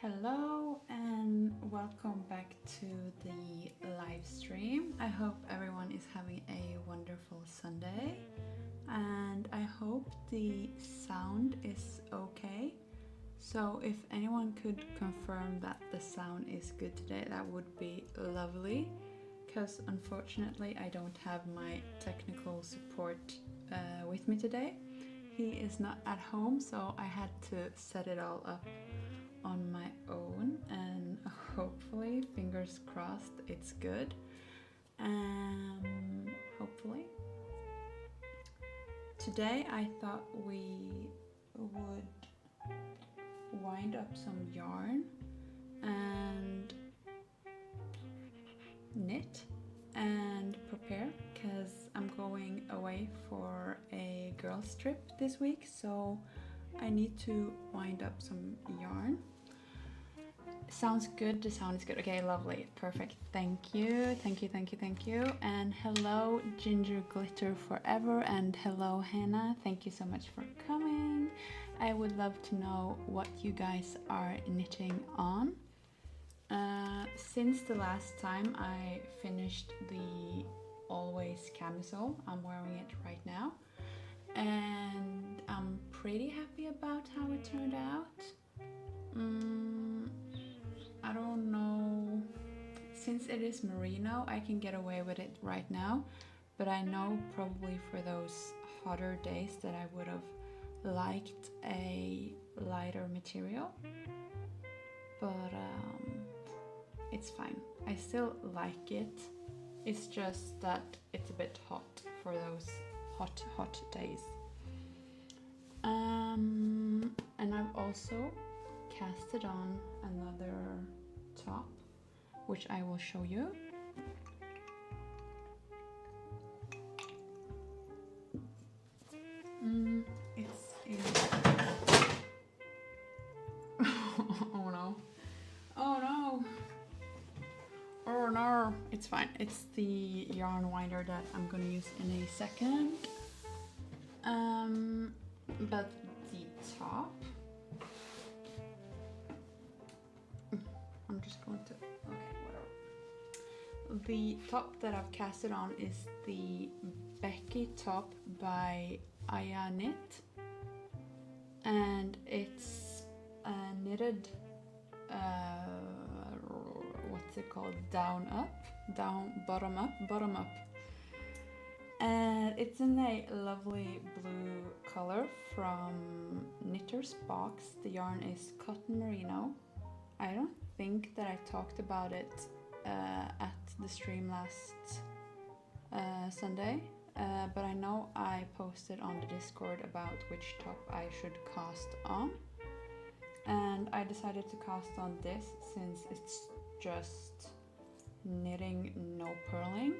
Hello and welcome back to the live stream. I hope everyone is having a wonderful Sunday and I hope the sound is okay. So if anyone could confirm that the sound is good today, that would be lovely, because unfortunately I don't have my technical support with me today. He is not at home, so I had to set it all up on my own, and hopefully, fingers crossed, it's good. Hopefully. Today I thought we would wind up some yarn and knit and prepare, because I'm going away for a girls trip this week, so I need to wind up some yarn. Sounds good, the sound is good. Okay, lovely, perfect. Thank you. And hello Ginger Glitter Forever, and hello Hannah. Thank you so much for coming. I would love to know what you guys are knitting on. Since the last time I finished the Always camisole, I'm wearing it right now, and I'm pretty happy about how it turned out. I don't know, since it is merino, I can get away with it right now, but I know probably for those hotter days that I would have liked a lighter material, but it's fine. I still like it. It's just that it's a bit hot for those hot days. And I've also casted on another top, which I will show you. It's in oh no, it's fine. It's the yarn winder that I'm gonna use in a second. But the top, I'm just going to, okay, whatever. The top that I've casted on is the Becky top by Aya Knit, and it's knitted, what's it called, bottom up. And it's in a lovely blue color from Knitter's Box. The yarn is cotton merino. I don't think that I talked about it at the stream last Sunday, but I know I posted on the Discord about which top I should cast on, and I decided to cast on this since it's just knitting, no purling.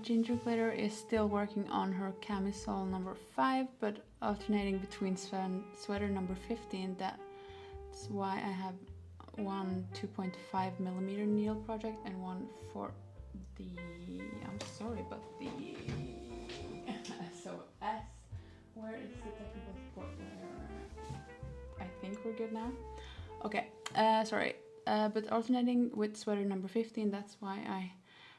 Ginger Glitter is still working on her camisole number 5, but alternating between sweater number 15. That's why I have one 2.5mm needle project and one for the, I'm sorry, but the SOS. Where is the technical support? I think we're good now. Okay, sorry, but alternating with sweater number 15. That's why I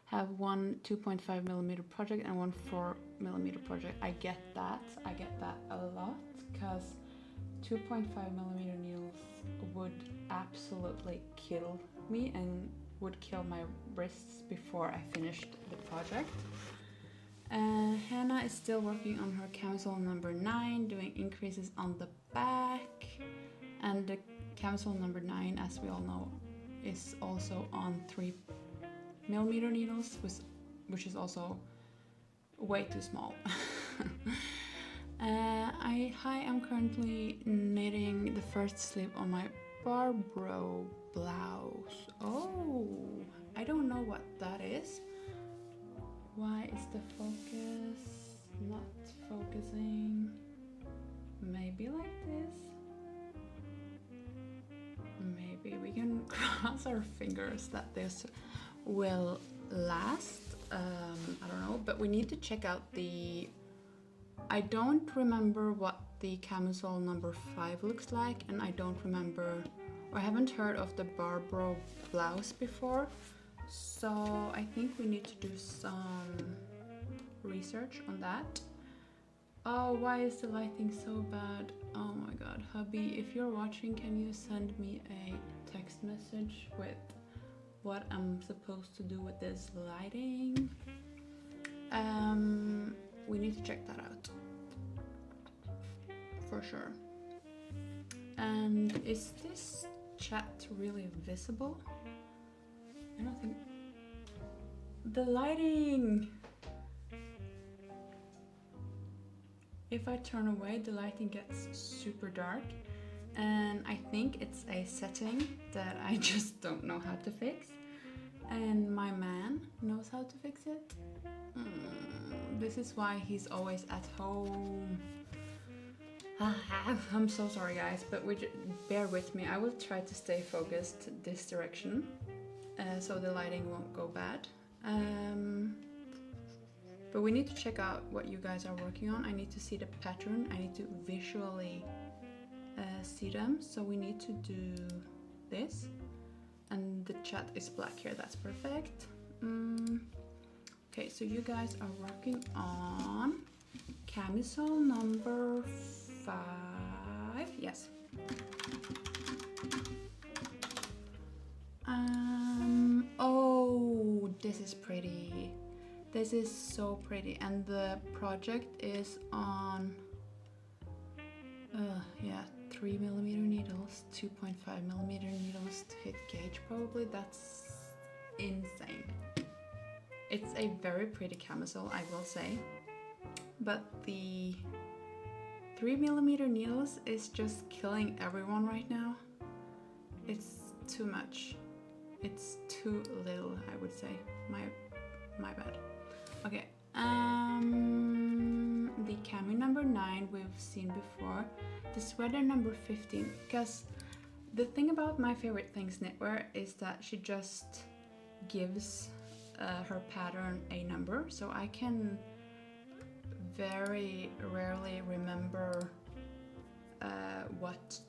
have one 2.5mm project and one 4mm project. I get that a lot, because 2.5mm needles would absolutely kill me and would kill my wrists before I finished the project. Hannah is still working on her camisole number 9, doing increases on the back, and the camisole number 9, as we all know, is also on 3mm needles, which is also way too small. I'm currently knitting the first sleeve on my Barbro blouse. Oh, I don't know what that is. Why is the focus not focusing? Maybe like this? Maybe we can cross our fingers that this will last. I don't know, but we need to check out the, I don't remember what the camisole number 5 looks like, and I don't remember, or I haven't heard of the Barbaro blouse before, so I think we need to do some research on that. Oh, why is the lighting so bad? Oh my god, hubby, if you're watching, can you send me a text message with what I'm supposed to do with this lighting? We need to check that out for sure. And is this chat really visible? I don't think. The lighting! If I turn away, the lighting gets super dark, and I think it's a setting that I just don't know how to fix, and my man knows how to fix it. This is why he's always at home. I'm so sorry guys, but bear with me. I will try to stay focused this direction so the lighting won't go bad. But we need to check out what you guys are working on. I need to see the pattern. I need to visually see them. So we need to do this. And the chat is black here. That's perfect. Okay, so you guys are working on camisole number 5. Yes. Oh, this is pretty. This is so pretty, and the project is on 3mm needles, 2.5mm needles to hit gauge probably. That's insane. It's a very pretty camisole, I will say, but the 3mm needles is just killing everyone right now. It's too much. It's too little, I would say. My bad. Okay. The cami number 9 we've seen before. The sweater number 15. Because the thing about my favorite things knitwear is that she just gives her pattern a number, so I can very rarely remember what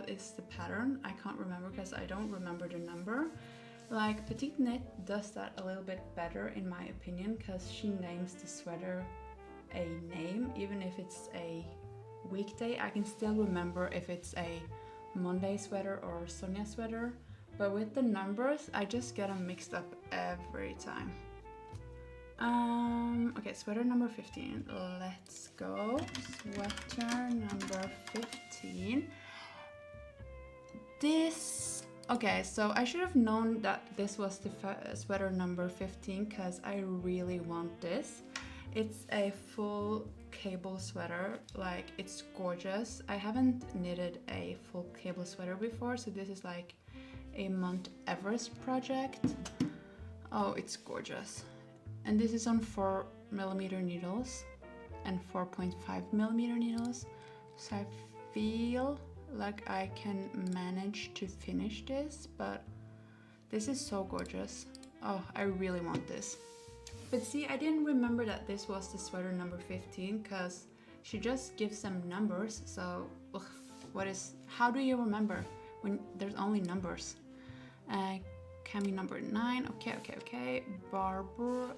is the pattern. I can't remember because I don't remember the number. Like Petite Knit does that a little bit better in my opinion, because she names the sweater a name. Even if it's a weekday, I can still remember if it's a Monday sweater or Sonia sweater. But with the numbers, I just get them mixed up every time. Okay, sweater number 15. Let's go. Sweater number 15. Okay, so I should have known that this was the sweater number 15 because I really want this. It's a full cable sweater, like it's gorgeous. I haven't knitted a full cable sweater before, so this is like a Mount Everest project. Oh, it's gorgeous. And this is on 4mm needles and 4.5mm needles. So I feel like I can manage to finish this, but this is so gorgeous. Oh, I really want this. But see, I didn't remember that this was the sweater number 15 because she just gives them numbers. So how do you remember when there's only numbers? Cami number 9. Okay. Barbaro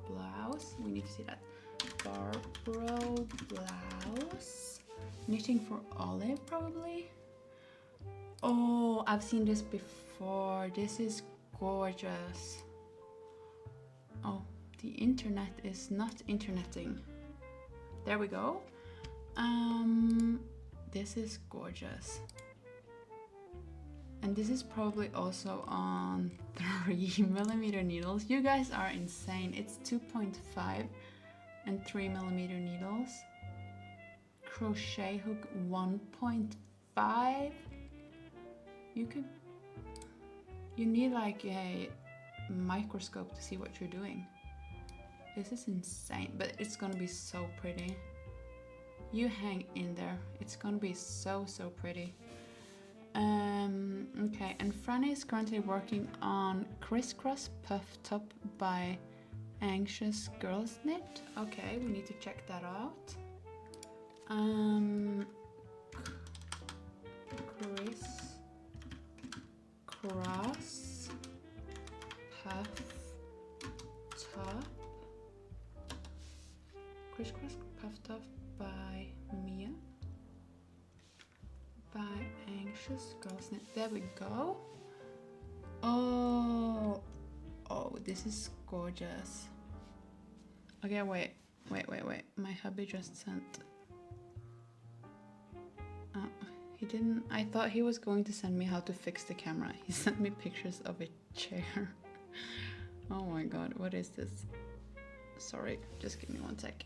blouse. We need to see that. Barbaro blouse. Knitting for Olive probably. Oh, I've seen this before. This is gorgeous. Oh, the internet is not interneting. There we go. This is gorgeous. And this is probably also on 3mm needles. You guys are insane. It's 2.5 and 3mm needles. Crochet hook 1.5. You need like a microscope to see what you're doing. This is insane, but it's gonna be so pretty. You hang in there. It's gonna be so pretty. Okay, and Franny is currently working on Crisscross Puff Top by Anxious Girls Knit. Okay, we need to check that out. Crisscross puff top. Crisscross puff top by Mia. By Anxious Girls Knit. There we go. Oh, this is gorgeous. Okay, wait. My hubby just sent. He didn't. I thought he was going to send me how to fix the camera. He sent me pictures of a chair. Oh my god, what is this? Sorry, just give me one sec.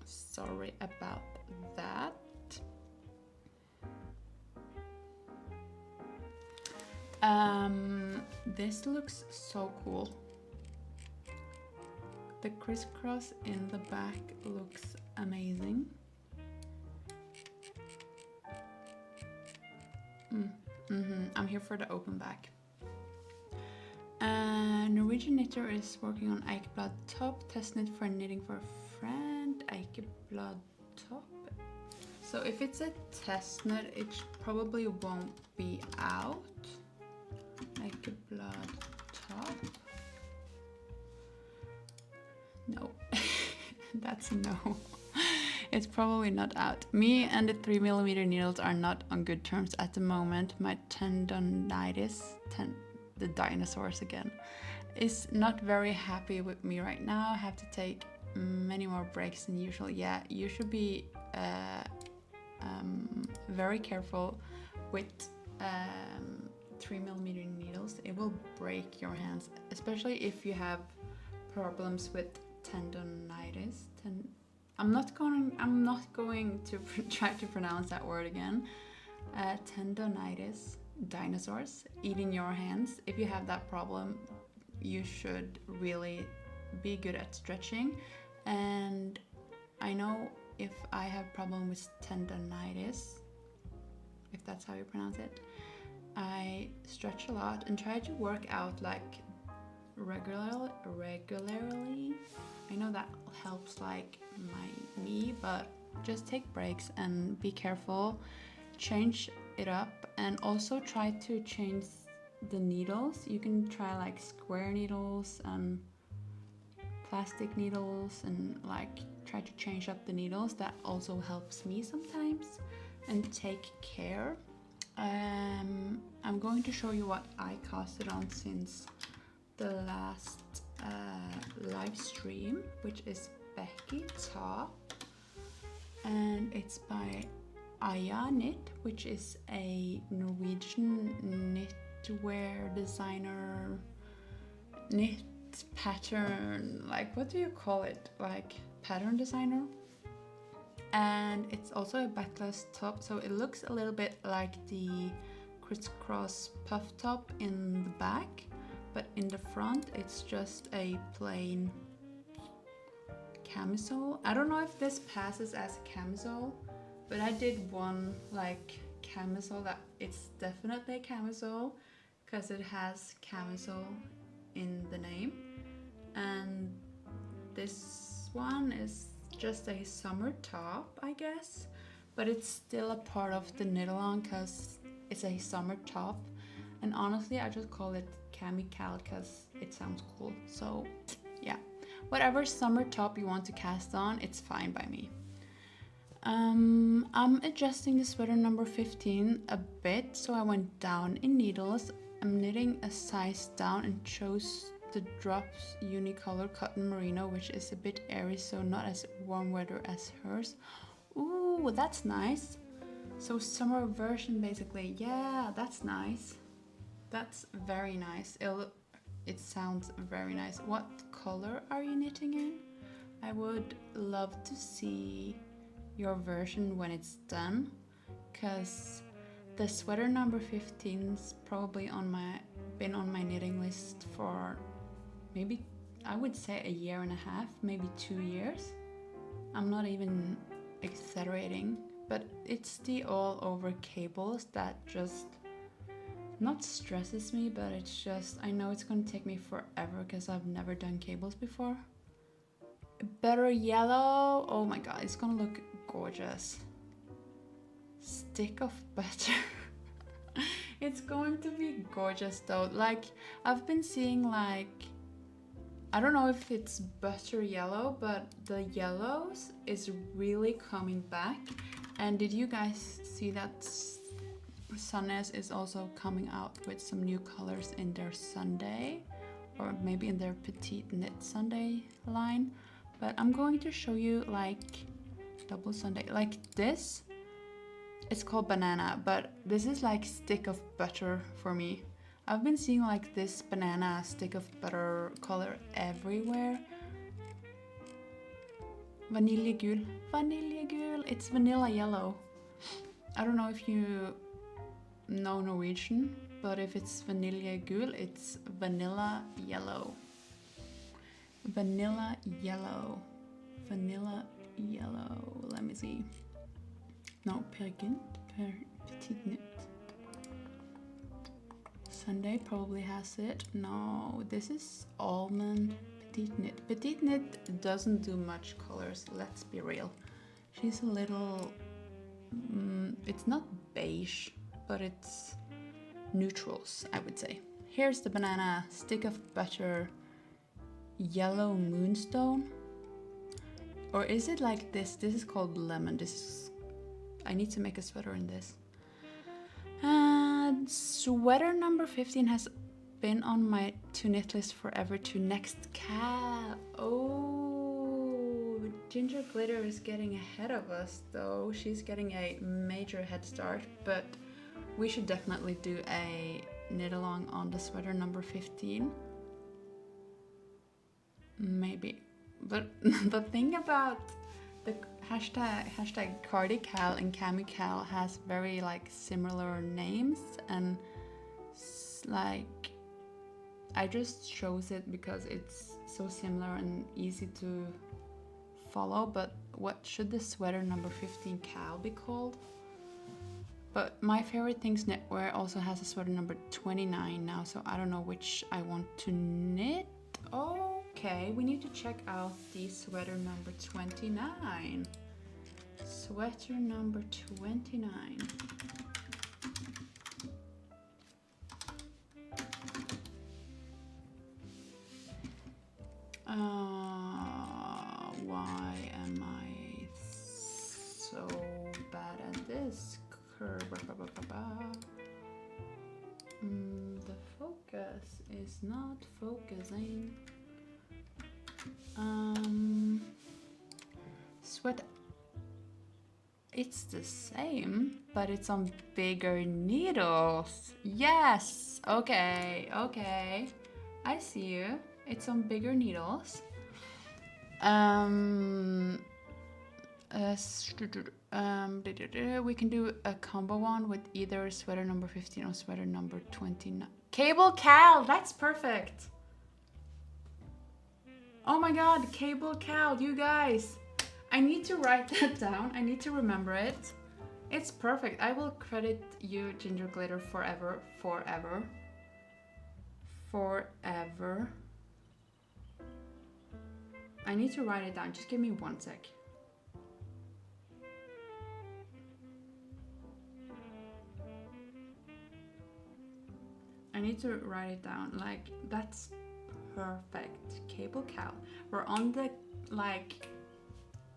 Sorry about that. This looks so cool. The crisscross in the back looks amazing. I'm here for the open back. Norwegian knitter is working on Eikeblad top. Test knit for knitting for a friend. Eikeblad top. So if it's a test knit, it probably won't be out. Eikeblad top. No, that's a no. It's probably not out. Me and the 3mm needles are not on good terms at the moment. My tendonitis, the dinosaurs again, is not very happy with me right now. I have to take many more breaks than usual. Yeah, you should be very careful with 3mm needles. It will break your hands, especially if you have problems with tendonitis. I'm not going to try to pronounce that word again. Tendonitis, dinosaurs eating your hands. If you have that problem, you should really be good at stretching. And I know if I have problem with tendonitis, if that's how you pronounce it, I stretch a lot and try to work out like regularly. I know that helps like my knee, but just take breaks and be careful. Change it up and also try to change the needles. You can try like square needles and plastic needles and like try to change up the needles. That also helps me sometimes. And take care. I'm going to show you what I casted on since the last live stream, which is Becky Top, and it's by Aya Knit, which is a Norwegian knitwear designer, knit pattern, like what do you call it, like pattern designer. And it's also a backless top, so it looks a little bit like the crisscross puff top in the back, but in the front it's just a plain camisole. I don't know if this passes as a camisole, but I did one like camisole that it's definitely a camisole because it has camisole in the name. And this one is just a summer top, I guess, but it's still a part of the knit along because it's a summer top. And honestly, I just call it CAMIKAL because it sounds cool. So yeah, whatever summer top you want to cast on, it's fine by me. I'm adjusting the sweater number 15 a bit, so I went down in needles. I'm knitting a size down and chose the Drops Unicolor Cotton Merino, which is a bit airy, so not as warm weather as hers. Ooh, that's nice. So summer version basically. Yeah, that's nice. That's very nice. It sounds very nice. What color are you knitting in? I would love to see your version when it's done, because the sweater number 15's probably been on my knitting list for maybe, I would say, a year and a half, maybe 2 years. I'm not even exaggerating, but it's the all over cables that just not stresses me, but it's just, I know it's gonna take me forever because I've never done cables before. Better yellow. Oh my god, it's gonna look gorgeous. Stick of butter. It's going to be gorgeous though. Like, I've been seeing like, I don't know if it's butter yellow, but the yellows is really coming back. And did you guys see that Sunnes is also coming out with some new colors in their Sunday, or maybe in their Petite Knit Sunday line? But I'm going to show you like double Sunday, like this. It's called banana, but this is like stick of butter for me. I've been seeing like this banana stick of butter color everywhere. Vaniljegul. Vaniljegul. It's vanilla yellow. I don't know if you know Norwegian, but if it's vaniljegul, it's vanilla yellow. Vanilla yellow. Vanilla yellow. Let me see. No, Petite Knit. Sunday probably has it. No, this is almond Petite Knit. Petite Knit doesn't do much colors, let's be real. She's a little, it's not beige, but it's neutrals, I would say. Here's the banana, stick of butter, yellow moonstone. Or is it like this? This is called lemon. This is, I need to make a sweater in this. And sweater number 15 has been on my to knit list forever. To next cal. Oh, Ginger Glitter is getting ahead of us though. She's getting a major head start, but we should definitely do a knit along on the sweater number 15. Maybe. But the thing about the hashtag CardiCal and CAMIKAL has very like similar names, and like I just chose it because it's so similar and easy to follow. But what should the sweater number 15 cal be called? But my favorite things knitwear also has a sweater number 29 now, so I don't know which I want to knit. Okay, we need to check out the sweater number 29. Sweater number 29. Why am I so bad at this? The focus is not focusing. Sweat. It's the same, but it's on bigger needles. Yes. Okay. Okay. I see you. It's on bigger needles. We can do a combo one with either sweater number 15 or sweater number 29. Cable Cal, that's perfect. Oh my god, Cable Cal, you guys. I need to write that down. I need to remember it. It's perfect. I will credit you, Ginger Glitter, forever, forever, forever. I need to write it down. Just give me 1 sec. I need to write it down. Like, that's perfect. Cable Cal. We're on the, like,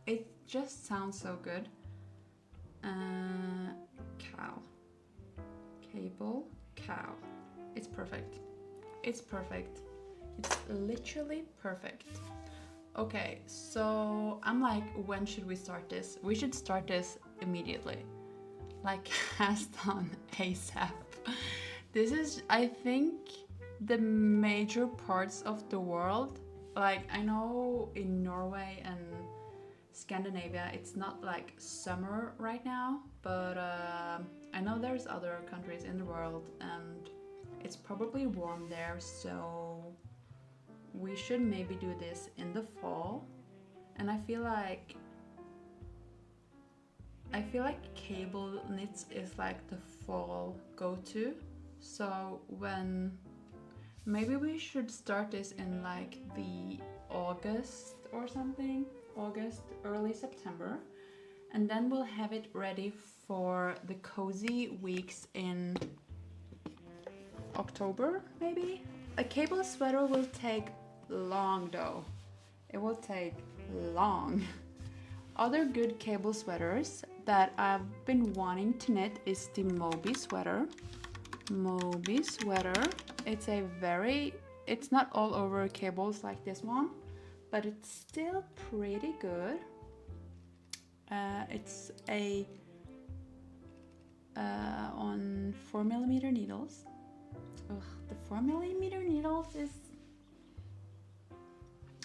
it just sounds so good. Cal. Cable Cal. It's perfect. It's perfect. It's literally perfect. Okay, so I'm like, when should we start this? We should start this immediately. Like, cast on ASAP. This is, I think, the major parts of the world. Like, I know in Norway and Scandinavia, it's not like summer right now, but I know there's other countries in the world and it's probably warm there, so we should maybe do this in the fall. And I feel like cable knits is like the fall go-to. So when maybe we should start this in like the August or something, August, early September. And then we'll have it ready for the cozy weeks in October, maybe? A cable sweater will take long though. It will take long. Other good cable sweaters that I've been wanting to knit is the Moby sweater. Moby sweater. It's not all over cables like this one, but it's still pretty good. It's on 4mm needles. Ugh, the 4mm needles is...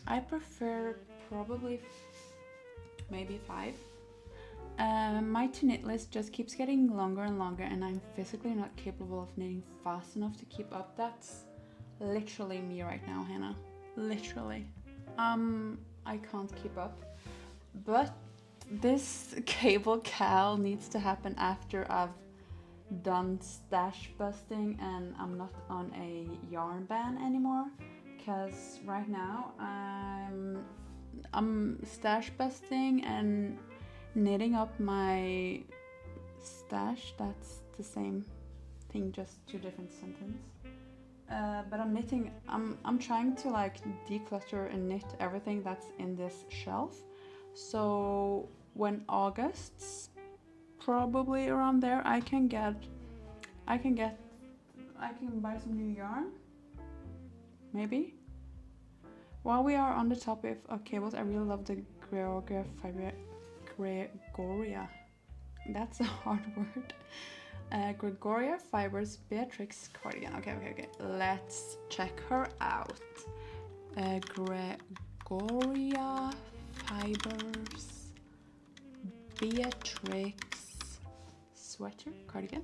I prefer probably maybe 5. My to knit list just keeps getting longer and longer, and I'm physically not capable of knitting fast enough to keep up. That's literally me right now, Hannah. Literally. I can't keep up. But this cable cal needs to happen after I've done stash busting and I'm not on a yarn ban anymore, because right now I'm stash busting and knitting up my stash. That's the same thing, just 2 different sentences. But I'm trying to like declutter and knit everything that's in this shelf. So when August's probably around there, I can buy some new yarn, maybe. While we are on the topic of cables, I really love the Gregoria. That's a hard word. Gregoria Fibers Beatrix cardigan. Okay. Let's check her out. Gregoria Fibers Beatrix sweater cardigan.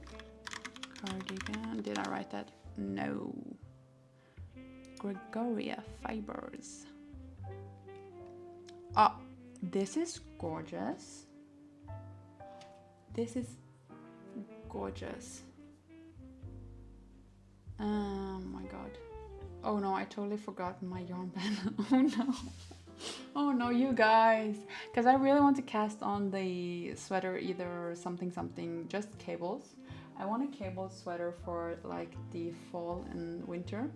Did I write that? No. Gregoria Fibers. Oh, this is gorgeous. This is gorgeous. Oh my god. Oh no, I totally forgot my yarn band. Oh no. Oh no, you guys. Because I really want to cast on the sweater, either something, just cables. I want a cable sweater for like the fall and winter,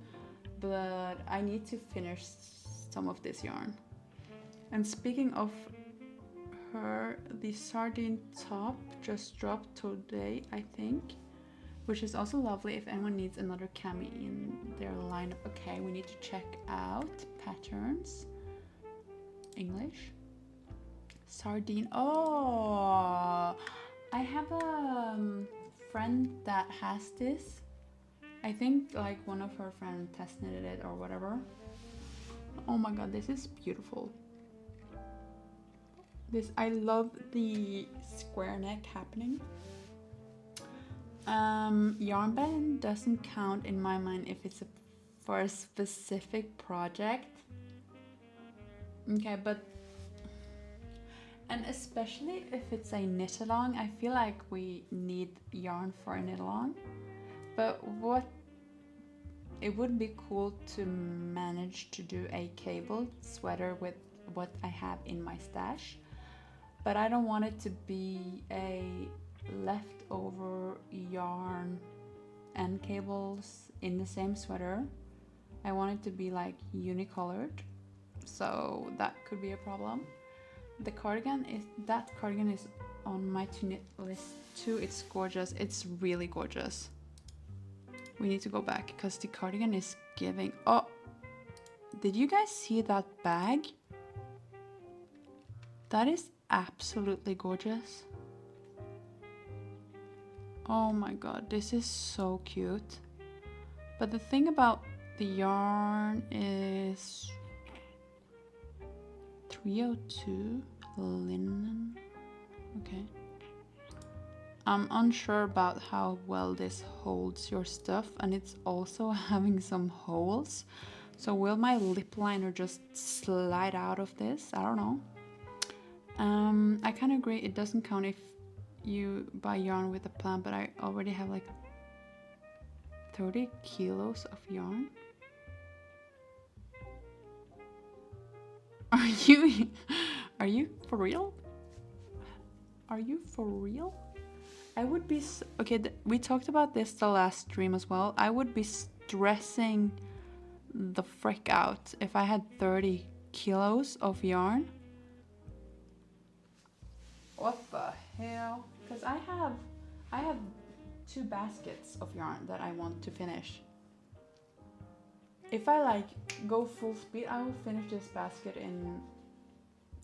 but I need to finish some of this yarn. And speaking of her, the sardine top just dropped today, I think, which is also lovely if anyone needs another cami in their lineup. Okay, we need to check out patterns. English. Sardine. Oh, I have a friend that has this. I think like one of her friends test knitted it or whatever. Oh my god, this is beautiful. I love the square neck happening. Yarn band doesn't count in my mind if it's for a specific project. Okay, but and especially if it's a knit along, I feel like we need yarn for a knit along. But it would be cool to manage to do a cable sweater with what I have in my stash. But I don't want it to be a leftover yarn and cables in the same sweater. I want it to be like unicolored, so that could be a problem. That cardigan is on my to knit list too. It's gorgeous. It's really gorgeous. We need to go back because the cardigan is giving... Oh, did you guys see that bag? That is absolutely gorgeous. Oh my god, this is so cute. But the thing about the yarn is 302 linen. Okay. I'm unsure about how well this holds your stuff, and it's also having some holes. So will my lip liner just slide out of this? I don't know. I kind of agree, it doesn't count if you buy yarn with a plan, but I already have like 30 kilos of yarn. Are you are you for real? Are you for real? I would be okay. We talked about this the last stream as well. I would be stressing the frick out if I had 30 kilos of yarn. What the hell? Because I have 2 baskets of yarn that I want to finish. If I like go full speed, I will finish this basket in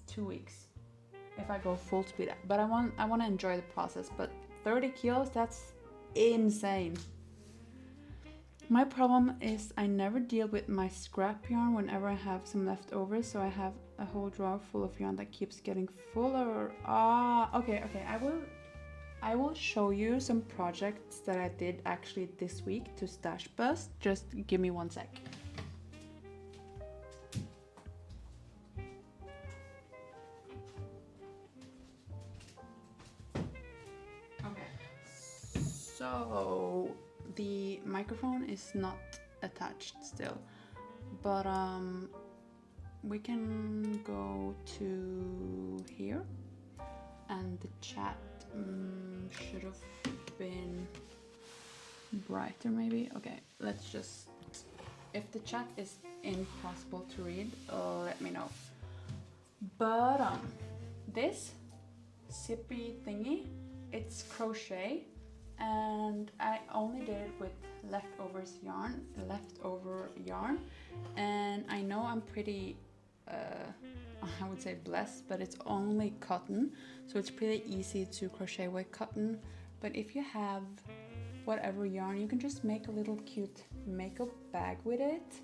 2 weeks. If I go full speed, but I want to enjoy the process. But 30 kilos, that's insane. My problem is I never deal with my scrap yarn whenever I have some leftovers, so I have a whole drawer full of yarn that keeps getting fuller. Okay. I will show you some projects that I did actually this week to stash bust. Just give me 1 sec. Okay. So the microphone is not attached still, but we can go to here, and the chat should have been brighter maybe. Okay, let's just, if the chat is impossible to read, let me know. But this zippy thingy, it's crochet, and I only did it with leftover yarn, and I know I'm pretty I would say blessed, but it's only cotton, so it's pretty easy to crochet with cotton. But if you have whatever yarn, you can just make a little cute makeup bag with it.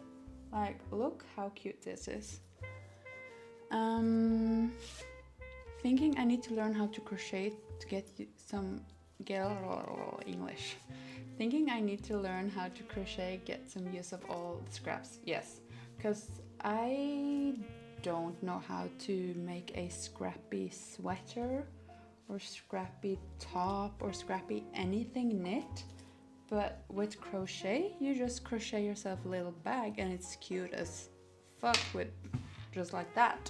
Like, look how cute this is. Thinking I need to learn how to crochet to get English. Thinking I need to learn how to crochet, get some use of all the scraps. Yes, because I don't know how to make a scrappy sweater or scrappy top or scrappy anything knit. But with crochet, you just crochet yourself a little bag and it's cute as fuck with just like that.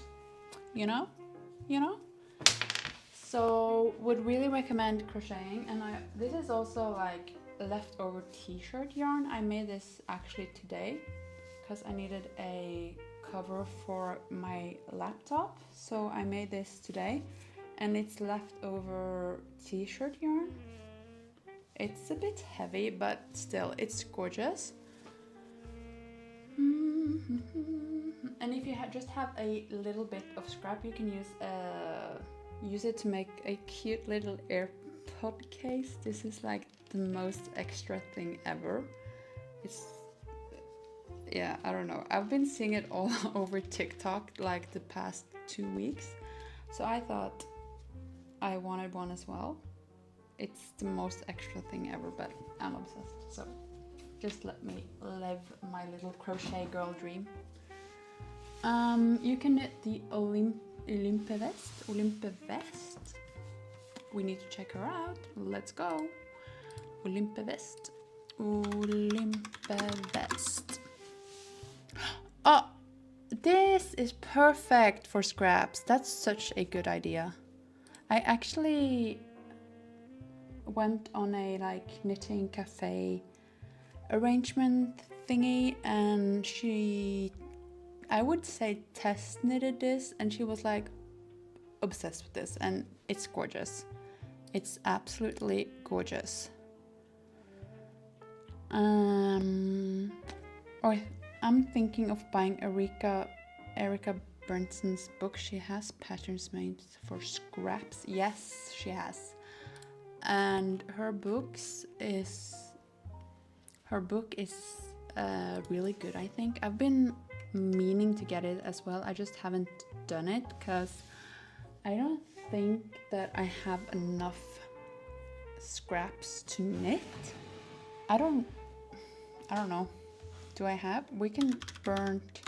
You know? So would really recommend crocheting. And this is also like leftover t-shirt yarn. I made this actually today because I needed a cover for my laptop, so I made this today, and it's leftover t-shirt yarn. It's a bit heavy, but still it's gorgeous. And if you just have a little bit of scrap, you can use it to make a cute little AirPod case. This is like the most extra thing ever. Yeah, I don't know. I've been seeing it all over TikTok like the past 2 weeks. So I thought I wanted one as well. It's the most extra thing ever, but I'm obsessed. So just let me live my little crochet girl dream. You can knit the Olympe vest. We need to check her out. Let's go. Olympe vest. Oh, this is perfect for scraps. That's such a good idea. I actually went on a like knitting cafe arrangement thingy, and I would say test knitted this, and she was like obsessed with this, and it's gorgeous. It's absolutely gorgeous. Or I'm thinking of buying Erica Bernson's book. She has patterns made for scraps. Yes, she has. And her book is really good, I think. I've been meaning to get it as well. I just haven't done it because I don't think that I have enough scraps to knit. I don't know. Do I have? We can burnt.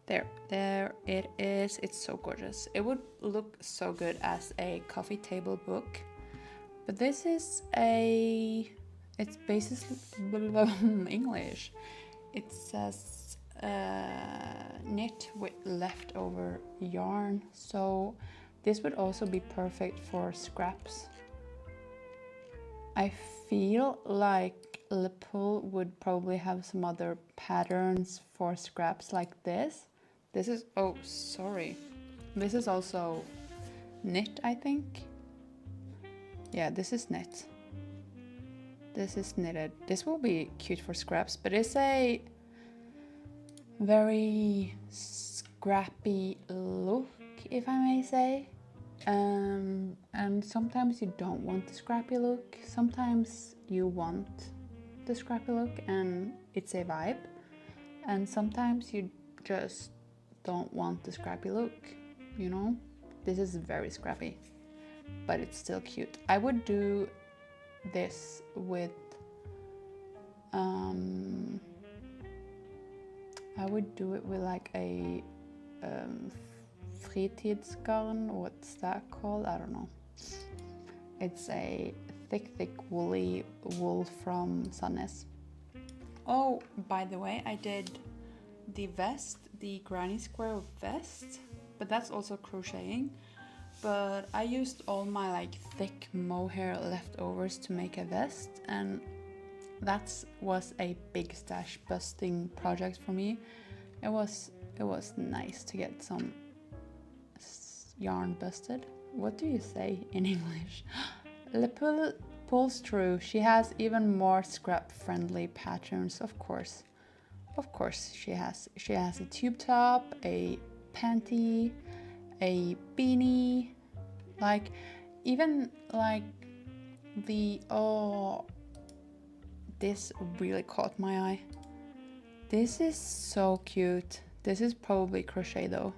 There it is. It's so gorgeous. It would look so good as a coffee table book. But this is it's basically English. It says knit with leftover yarn, so this would also be perfect for scraps. I feel like Le Pull would probably have some other patterns for scraps like this. This is, oh sorry, this is also knit, I think. Yeah, this is knit. This is knitted. This will be cute for scraps, but it's a very scrappy look, if I may say. And sometimes you don't want the scrappy look. Sometimes you want the scrappy look and it's a vibe. And sometimes you just don't want the scrappy look, you know? This is very scrappy, but it's still cute. I would do this with I would do it with like a fritidsgarn. What's that called? I don't know. It's a thick woolly wool from Sandnes. Oh, by the way, I did the vest, the granny square vest, but that's also crocheting. But I used all my like thick mohair leftovers to make a vest, and that was a big stash busting project for me. It was nice to get some yarn busted. What do you say in English? Le Pull pulls through. She has even more scrap friendly patterns, of course. Of course she has. She has a tube top, a panty, a beanie, like even like the, oh, this really caught my eye. This is so cute. This is probably crochet though.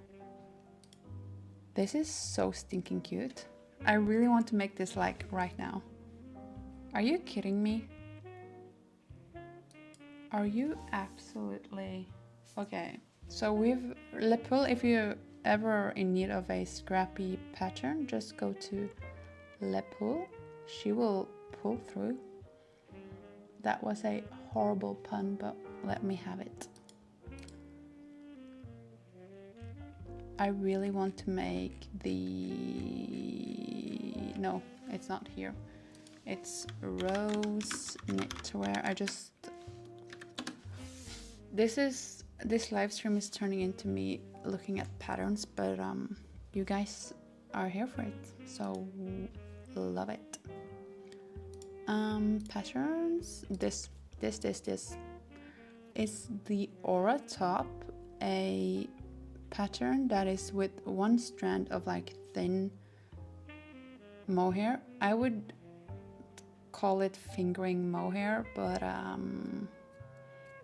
This is so stinking cute. I really want to make this like right now. Are you kidding me? Are you absolutely... Okay, so we've Le Pull, if you're ever in need of a scrappy pattern, just go to Le Pull. She will pull through. That was a horrible pun, but let me have it. I really want to make the... No, it's not here. It's Rose Knitwear. I just... This live stream is turning into me looking at patterns, but you guys are here for it, so love it. Patterns. This is the Aura top, a pattern that is with one strand of like thin mohair. I would call it fingering mohair, but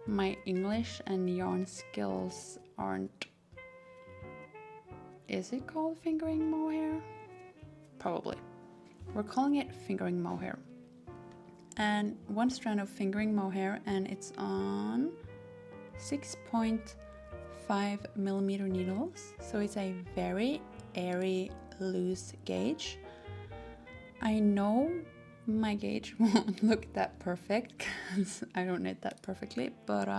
my English and yarn skills aren't... Is it called fingering mohair? Probably. We're calling it fingering mohair. And one strand of fingering mohair, and it's on 6.5 millimeter needles. So it's a very airy, loose gauge. I know my gauge won't look that perfect because I don't knit that perfectly, but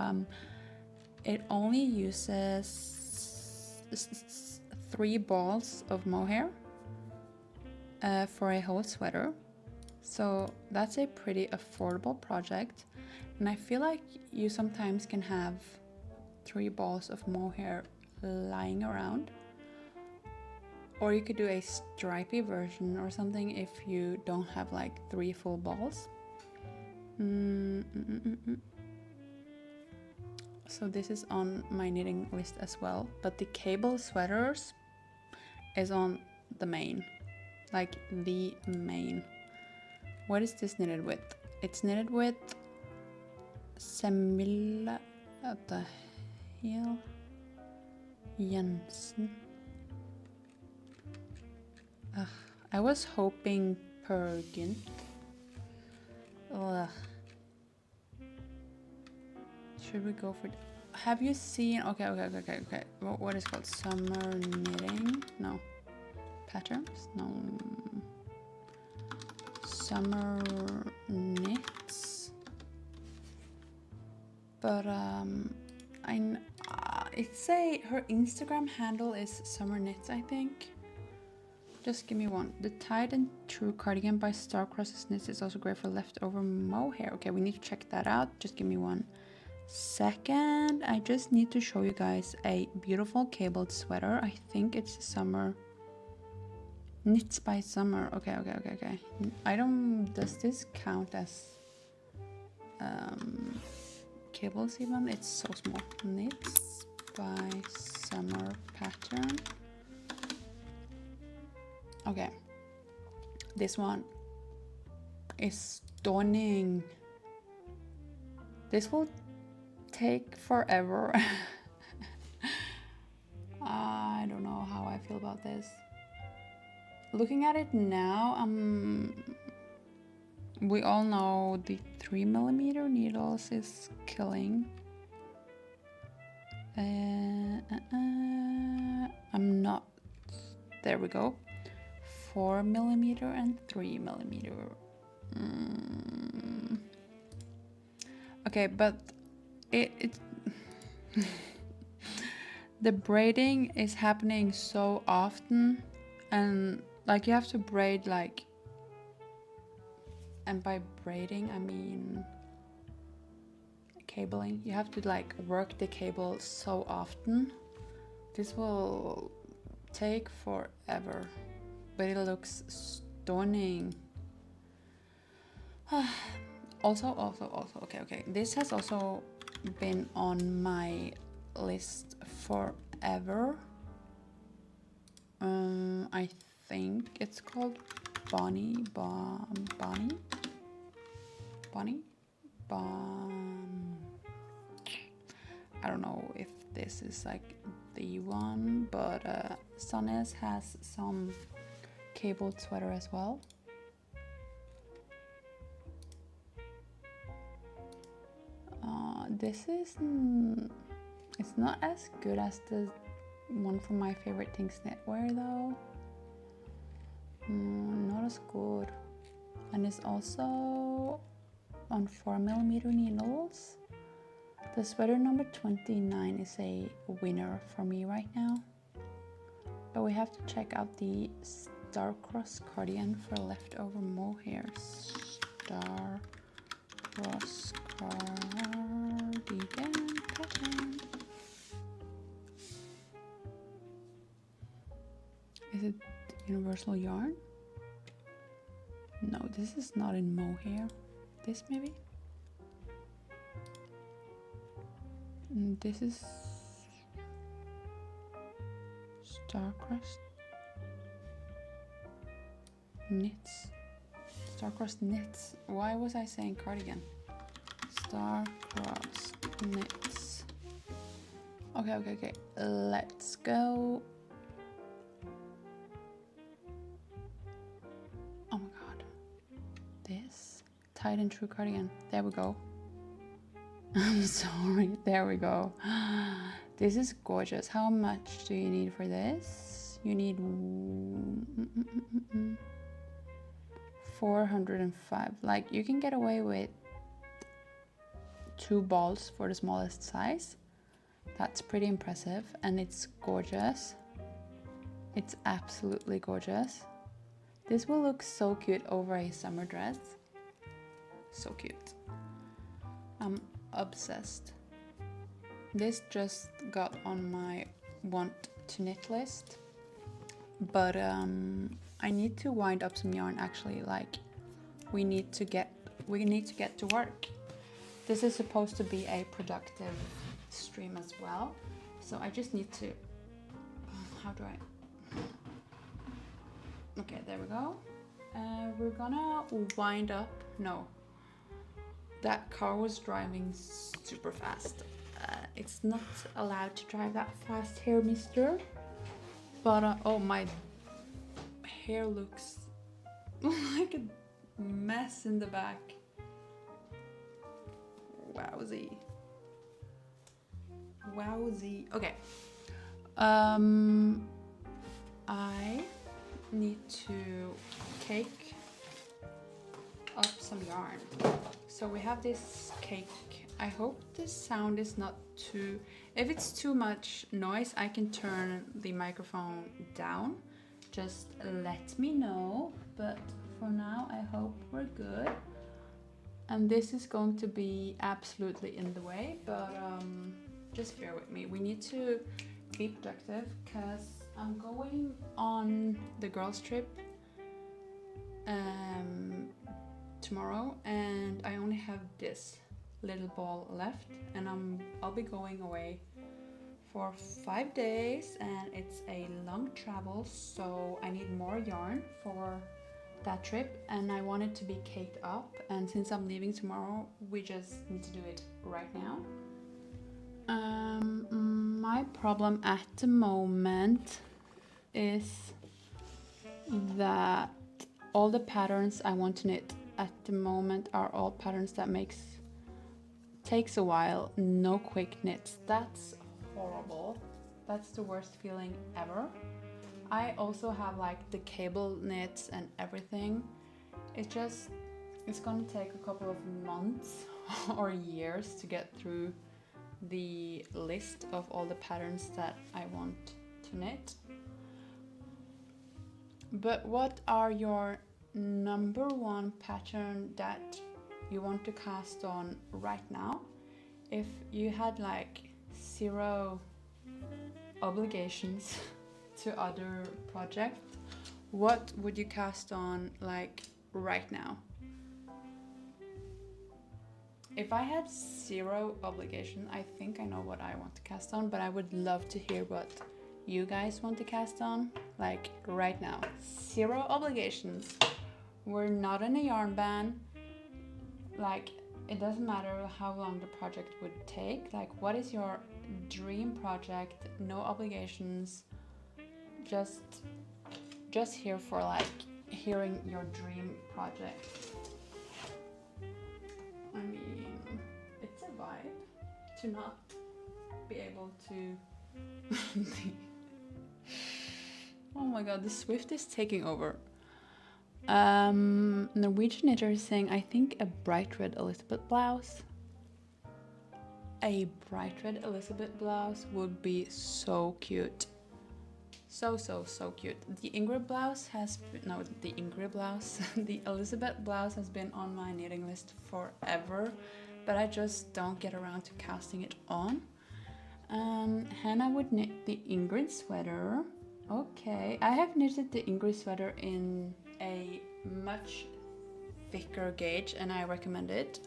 it only uses 3 balls of mohair for a whole sweater. So that's a pretty affordable project, and I feel like you sometimes can have 3 balls of mohair lying around. Or you could do a stripy version or something if you don't have like 3 full balls. So this is on my knitting list as well. But the cable sweaters is on the main. Like the main. What is this knitted with? It's knitted with Semilla... What the hell? Jensen. I was hoping Pergint. Ugh. Should we go for... Have you seen... Okay. What is it called? Summer knitting? No. Patterns? No. Summer knits. But her Instagram handle is Summer Knits, I think. Just give me one. The Tied and True cardigan by Starcross's Knits is also great for leftover mohair. Okay, we need to check that out. Just give me one second. I just need to show you guys a beautiful cabled sweater. I think it's Summer Knits by Summer. Okay. I don't. Does this count as cables even? It's so small. Knits by Summer pattern. Okay, this one is stunning. This will take forever. I don't know how I feel about this. Looking at it now, we all know the 3mm needles is killing. I'm not. There we go. 4mm and 3mm. Okay, but it the braiding is happening so often, and like you have to braid like, and by braiding I mean cabling. You have to like work the cable so often. This will take forever. But it looks stunning. Also, okay. This has also been on my list forever. I think it's called Bonnie. I don't know if this is like the one, but Sonnes has some cabled sweater as well. This is it's not as good as the one from My Favorite Things Knitwear though. Not as good, and it's also on 4mm needles. The sweater number 29 is a winner for me right now, but we have to check out the Starcross cardigan for leftover mohair. Starcross cardigan pattern. Is it universal yarn? No, this is not in mohair. This maybe? This is Starcross Knits. Starcross Knits. Why was I saying cardigan? Starcross Knits. Okay. Let's go. Oh my god. This Tied and True cardigan. There we go. I'm sorry. There we go. This is gorgeous. How much do you need for this? You need 405. Like, you can get away with 2 balls for the smallest size. That's pretty impressive, and it's gorgeous. It's absolutely gorgeous. This will look so cute over a summer dress. So cute. I'm obsessed. This just got on my want to knit list, but I need to wind up some yarn actually. Like, we need to get to work. This is supposed to be a productive stream as well, so I just need to, how do I, okay, there we go. We're gonna wind up. No, that car was driving super fast. It's not allowed to drive that fast here, mister. But oh, my hair looks like a mess in the back. Wowzy. Okay. I need to cake up some yarn. So we have this cake. I hope the sound is not too... If it's too much noise, I can turn the microphone down. Just let me know. But for now, I hope we're good. And this is going to be absolutely in the way, but just bear with me. We need to be productive because I'm going on the girls' trip tomorrow, and I only have this little ball left, and I'll be going away for 5 days, and it's a long travel, so I need more yarn for that trip, and I want it to be caked up, and since I'm leaving tomorrow, we just need to do it right now. My problem at the moment is that all the patterns I want to knit at the moment are all patterns that takes a while, no quick knits. That's horrible. That's the worst feeling ever. I also have like the cable knits and everything. It's gonna take a couple of months or years to get through the list of all the patterns that I want to knit. But what are your number one pattern that you want to cast on right now? If you had like 0 obligations to other projects, what would you cast on like right now? If I had 0 obligation, I think I know what I want to cast on, but I would love to hear what you guys want to cast on, like right now. 0 obligations. We're not in a yarn ban. Like, it doesn't matter how long the project would take. Like, what is your dream project? No obligations. Just here for like hearing your dream project. I mean, it's a vibe to not be able to... Oh my god, the Swift is taking over. Norwegian knitter is saying, I think a bright red Elizabeth blouse. A bright red Elizabeth blouse would be so cute. So cute. The Ingrid blouse has been, no, the Ingrid blouse, the Elizabeth blouse has been on my knitting list forever, but I just don't get around to casting it on. Hannah would knit the Ingrid sweater. Okay, I have knitted the Ingrid sweater in a much thicker gauge and I recommend it.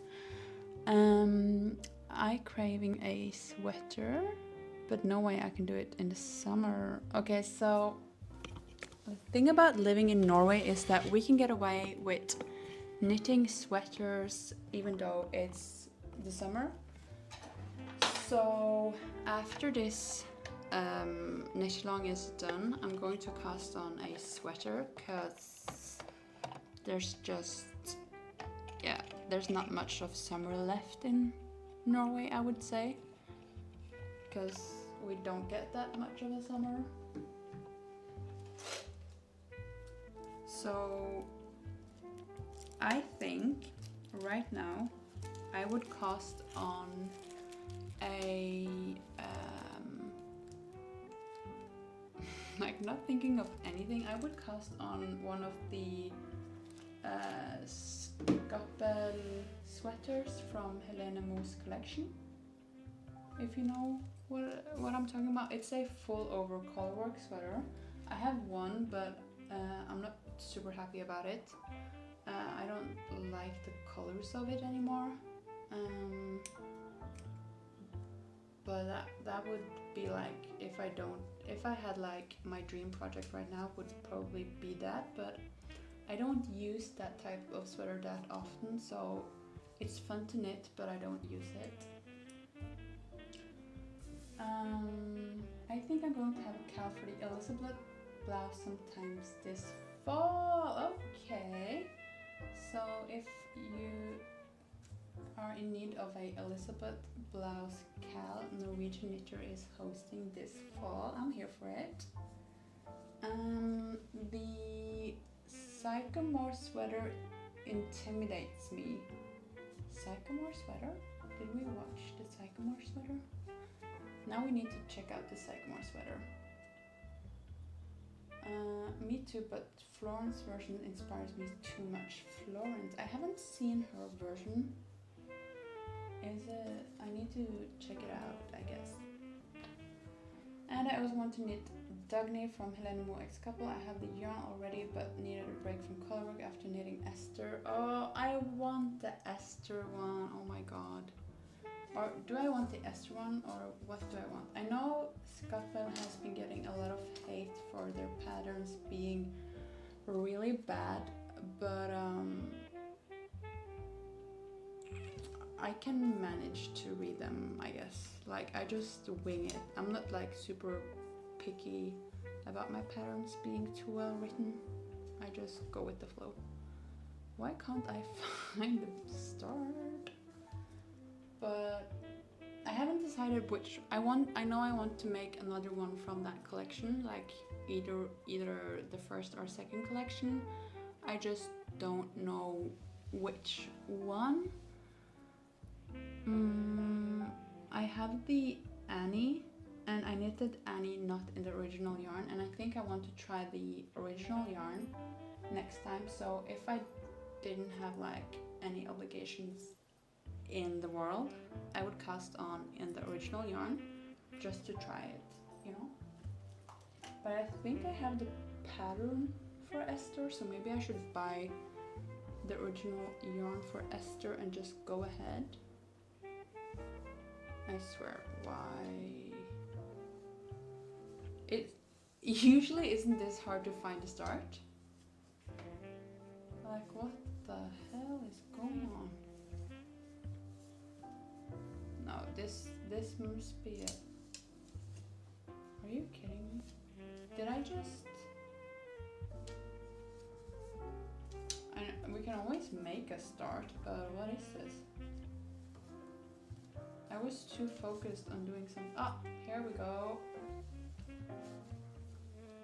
I craving a sweater, but no way I can do it in the summer. Okay, so the thing about living in Norway is that we can get away with knitting sweaters even though it's the summer. So after this knit along is done, I'm going to cast on a sweater because there's not much of summer left in Norway, I would say, because we don't get that much of a summer. So I think right now I would cast on a like, not thinking of anything, I would cast on one of the Skappel sweaters from Helene Mo's collection. If you know what I'm talking about. It's a full over colorwork sweater. I have one, but I'm not super happy about it. I don't like the colors of it anymore. But that would be like, if I had like my dream project right now would probably be that, but I don't use that type of sweater that often, so it's fun to knit, but I don't use it. I think I'm going to have a cal for the Elizabeth blouse sometimes this fall. Okay, so if you are in need of a Elizabeth blouse cal, Norwegian Knitter is hosting this fall. I'm here for it. The Sycamore sweater intimidates me. Sycamore sweater? Did we watch the sycamore sweater? Now we need to check out the sycamore sweater. Me too, but Florence version inspires me too much. Florence, I haven't seen her version. Is it? I need to check it out, I guess. And I also want to knit Dagny from Helene Mo X Couple. I have the yarn already, but needed a break from colorwork after knitting Esther. Oh, I want the Esther one. Oh my god. Or do I want the Esther one, or what do I want? I know Scotwell has been getting a lot of hate for their patterns being really bad, but I can manage to read them, I guess. Like, I just wing it. I'm not like super picky about my patterns being too well written. I just go with the flow. Why can't I find the start? But I haven't decided which I want. I know I want to make another one from that collection, like either the first or second collection. I just don't know which one. I have the Annie, and I knitted Annie not in the original yarn, and I think I want to try the original yarn next time. So if I didn't have like any obligations in the world, I would cast on in the original yarn just to try it, you know. But I think I have the pattern for Esther, so maybe I should buy the original yarn for Esther and just go ahead. I swear, why? It usually isn't this hard to find a start. Like, what the hell is going on? No, this must be it. Are you kidding me? Did I just... we can always make a start, but what is this? I was too focused on doing some... Ah, here we go.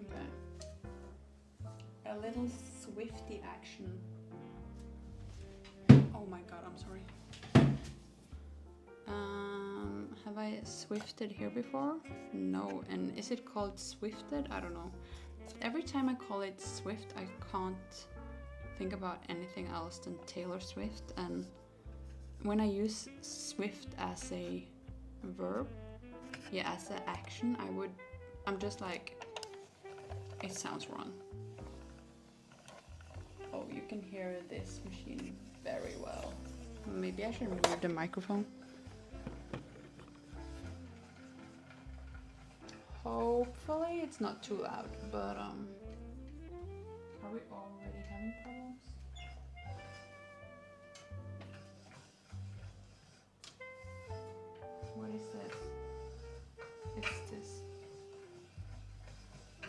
Okay. A little swifty action. Oh my god, I'm sorry. Have I swifted here before? No. And is it called swifted? I don't know. Every time I call it Swift, I can't think about anything else than Taylor Swift. And when I use swift as a verb, yeah, as an action, I'm just like, it sounds wrong. Oh, you can hear this machine very well. Maybe I should move the microphone. Hopefully it's not too loud, but are we already having problems? What is this? It's this.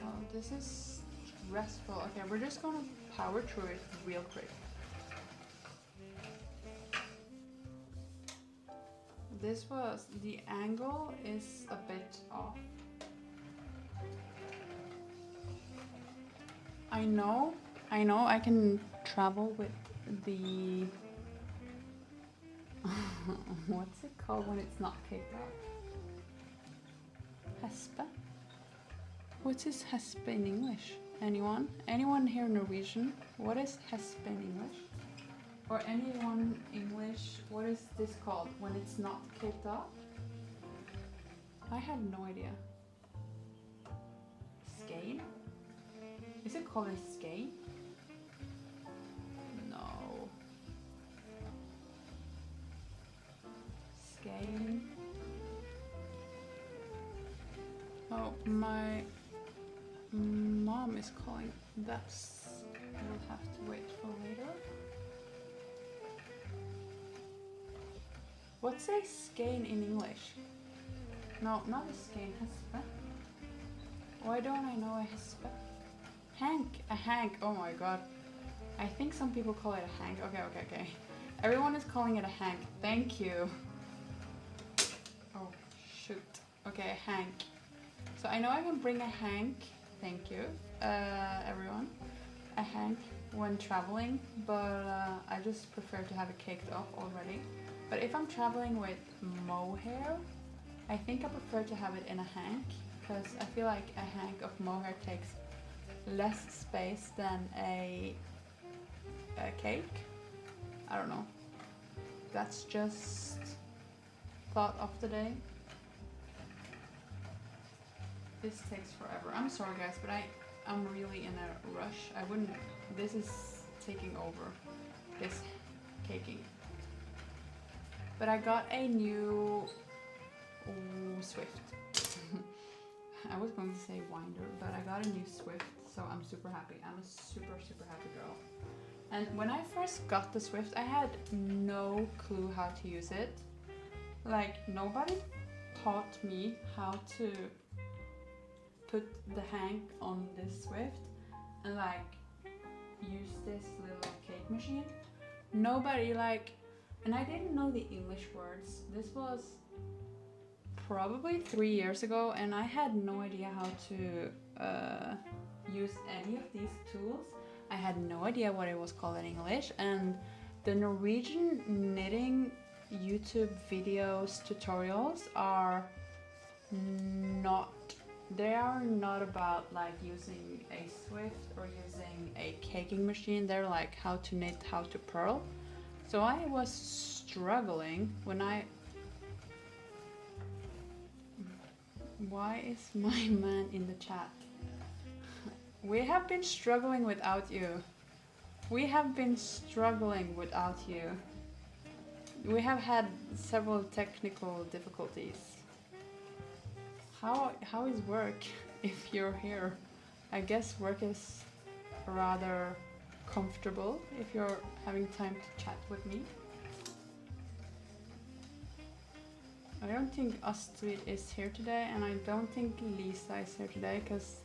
Oh, this is stressful. Okay, we're just gonna power through it real quick. The angle is a bit off. I know I can travel with the what's it called when it's not kicked out? Hespe? What is Hespe in English? Anyone? Anyone here Norwegian? What is Hespe in English? Or anyone English, what is this called when it's not kicked off? I have no idea. Skein? Is it called a skein? No. Skein. Oh, my mom is calling. We'll have to wait for later. What's a skein in English? No, not a skein. Hespe. Why don't I know a hespe? Hank. A hank. Oh my god. I think some people call it a hank. Okay. Everyone is calling it a hank. Thank you. Oh, shoot. Okay, a hank. So I know I can bring a hank. Thank you, everyone. A hank when traveling, but I just prefer to have it caked off already. But if I'm traveling with mohair, I think I prefer to have it in a hank, because I feel like a hank of mohair takes less space than a cake. I don't know. That's just thought of the day. This takes forever. I'm sorry guys, but I'm really in a rush. I wouldn't, this is taking over, this caking. But I got a new Swift. I was going to say winder, but I got a new Swift, so I'm super happy. I'm a super, super happy girl. And when I first got the Swift, I had no clue how to use it. Like, nobody taught me how to put the hank on this Swift and like use this little cake machine. Nobody, like, and I didn't know the English words. This was probably 3 years ago, and I had no idea how to use any of these tools. I had no idea what it was called in English, and the Norwegian knitting YouTube videos, tutorials are not, they are not about like using a Swift or using a caking machine. They're like how to knit, how to purl. So I was struggling when I... Why is my man in the chat? We have been struggling without you. We have been struggling without you. We have had several technical difficulties. How is work if you're here? I guess work is rather comfortable if you're having time to chat with me. I don't think Astrid is here today, and I don't think Lisa is here today, because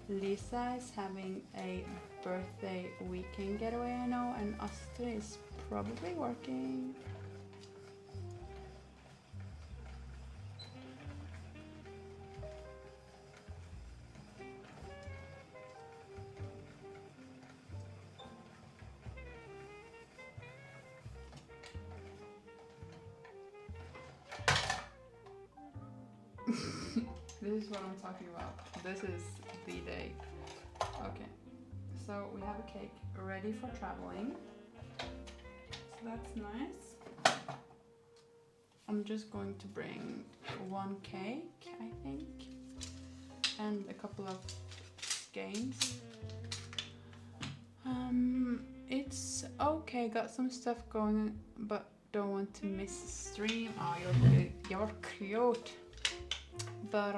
Lisa is having a birthday weekend getaway, I know, and Astrid is probably working. This is what I'm talking about. This is the day. Okay, so we have a cake ready for traveling. So that's nice. I'm just going to bring one cake, I think, and a couple of skeins. It's okay, got some stuff going, but don't want to miss stream. Oh, you're cute. But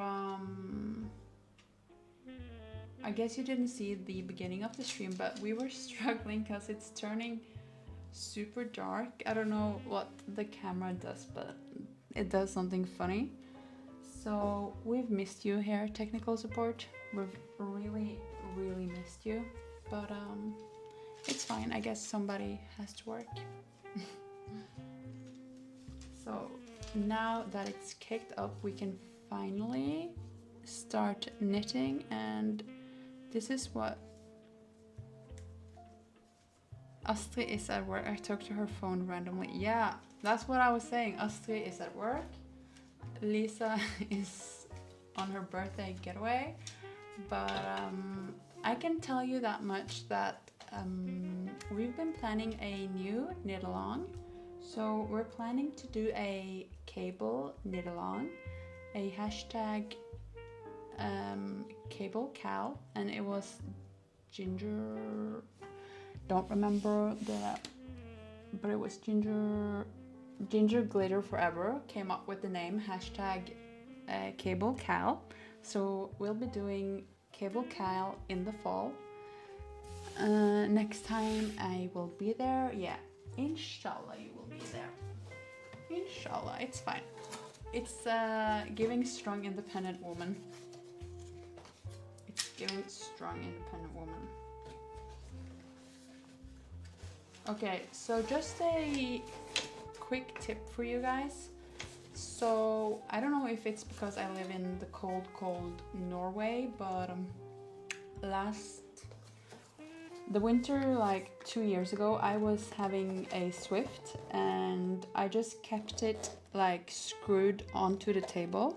I guess you didn't see the beginning of the stream, but we were struggling because it's turning super dark. I don't know what the camera does, but it does something funny. So we've missed you here, technical support. We've really, really missed you. But it's fine. I guess somebody has to work. So now that it's kicked up, we can finally start knitting, and this is what Astrid is at work. I talked to her phone randomly. Yeah, that's what I was saying. Astrid is at work. Lisa is on her birthday getaway. But I can tell you that much, that we've been planning a new knit along. So we're planning to do a cable knit along, a hashtag cable cal, and it was Ginger, don't remember but it was Ginger Glitter Forever came up with the name hashtag cable cal. So we'll be doing cable cal in the fall. Next time I will be there. Yeah, inshallah you will be there. Inshallah, it's fine. It's giving strong independent woman. It's giving strong independent woman. Okay, so just a quick tip for you guys. So I don't know if it's because I live in the cold Norway, but the winter like 2 years ago, I was having a Swift and I just kept it like screwed onto the table,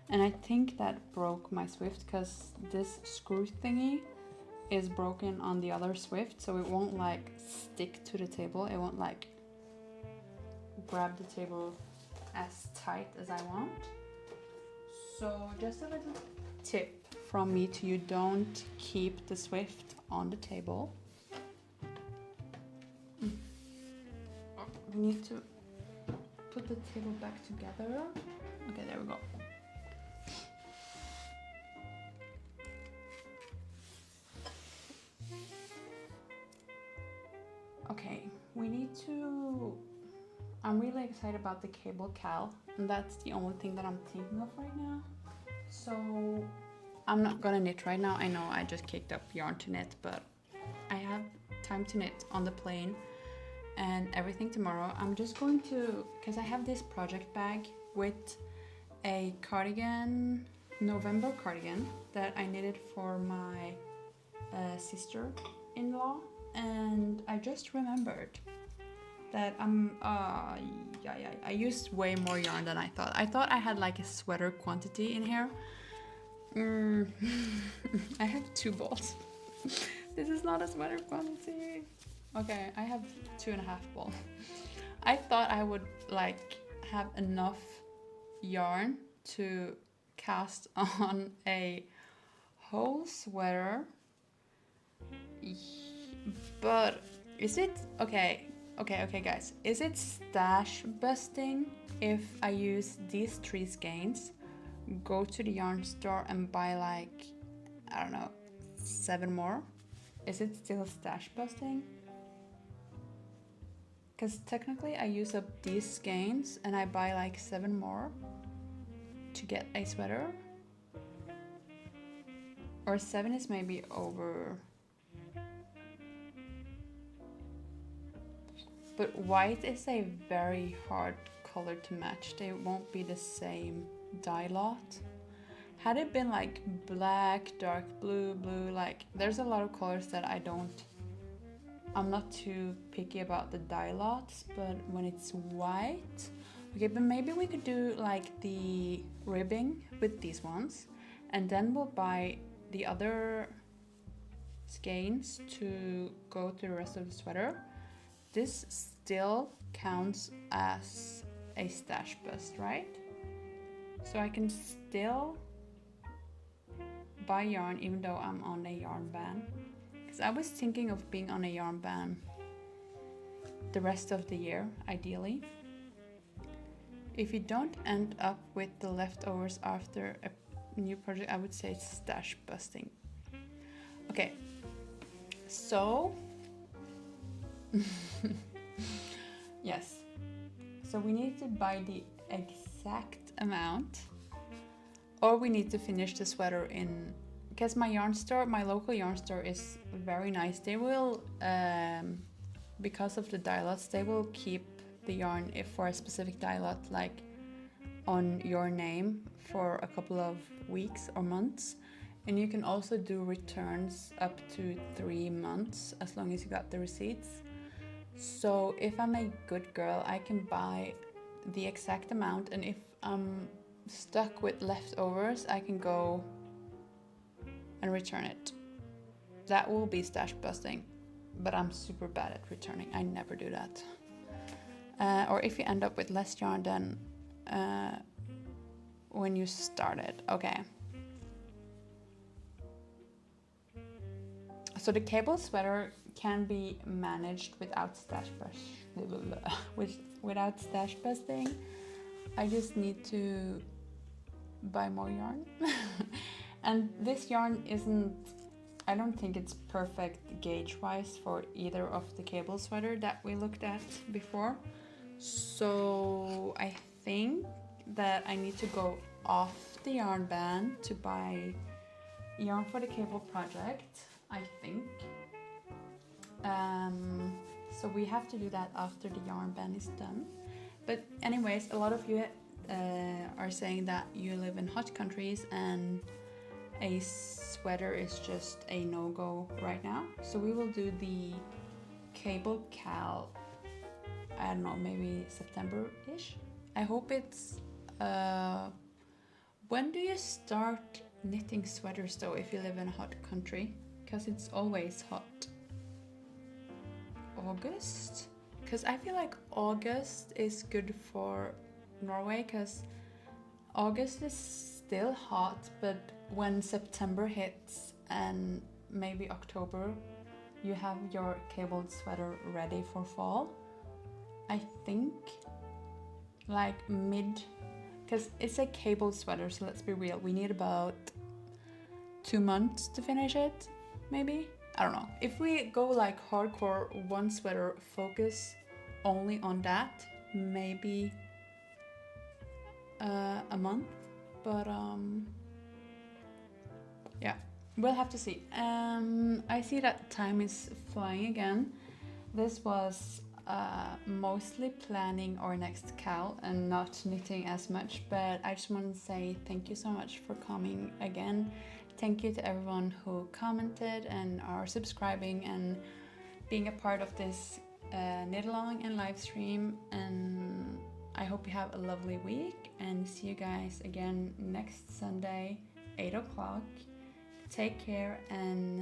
and I think that broke my Swift because this screw thingy is broken on the other Swift, so it won't like stick to the table. It won't like grab the table as tight as I want. So just a little tip from me to you: don't keep the Swift on the table. We need to put the table back together. Okay, there we go. Okay, we need to... I'm really excited about the CAMIKAL, and that's the only thing that I'm thinking of right now. So I'm not gonna knit right now. I know I just kicked up yarn to knit, but I have time to knit on the plane and everything tomorrow. I'm just going to, because I have this project bag with a cardigan, November cardigan that I knitted for my sister-in-law, and I just remembered that I used way more yarn than I thought. I thought I had like a sweater quantity in here. I have 2 balls. This is not a sweater quantity. Okay, I have 2.5 balls. I thought I would like have enough yarn to cast on a whole sweater. But is it okay guys, is it stash busting if I use these 3 skeins, go to the yarn store and buy like, I don't know, 7 more? Is it still stash busting? Because technically I use up these skeins and I buy like 7 more to get a sweater, or 7 is maybe over. But white is a very hard color to match. They won't be the same dye lot. Had it been like black, dark blue, like there's a lot of colors that I'm not too picky about the dye lots, but when it's white, okay, but maybe we could do like the ribbing with these ones, and then we'll buy the other skeins to go to the rest of the sweater. This still counts as a stash bust, right? So I can still buy yarn even though I'm on a yarn ban. Because I was thinking of being on a yarn ban the rest of the year, ideally. If you don't end up with the leftovers after a new project, I would say it's stash busting. Okay, so... yes, so we need to buy the exact amount, or we need to finish the sweater in, because my yarn store, my local yarn store is very nice. They will, because of the dye lots, they will keep the yarn if for a specific dye lot, like on your name for a couple of weeks or months. And you can also do returns up to 3 months as long as you got the receipts. So if I'm a good girl, I can buy the exact amount, and if I'm stuck with leftovers, I can go and return it. That will be stash busting, but I'm super bad at returning. I never do that. Or if you end up with less yarn than when you started. Okay. So the cable sweater can be managed without stash busting. I just need to buy more yarn. And this yarn isn't, I don't think it's perfect gauge wise for either of the cable sweater that we looked at before. So I think that I need to go off the yarn ban to buy yarn for the cable project, I think. So we have to do that after the yarn ban is done. But anyways, a lot of you are saying that you live in hot countries and a sweater is just a no-go right now. So we will do the CAMIKAL, I don't know, maybe September-ish. I hope it's... when do you start knitting sweaters though if you live in a hot country? Because it's always hot. August? Because I feel like August is good for Norway, because August is still hot, but when September hits and maybe October, you have your cabled sweater ready for fall. I think like mid, because it's a cabled sweater, so let's be real, we need about 2 months to finish it, maybe? I don't know. If we go like hardcore one sweater, focus only on that, maybe a month, but yeah, we'll have to see. I see that time is flying again. This was mostly planning our next cal and not knitting as much, but I just want to say thank you so much for coming again. Thank you to everyone who commented and are subscribing and being a part of this knit along and live stream, and I hope you have a lovely week and see you guys again next Sunday 8 o'clock. Take care and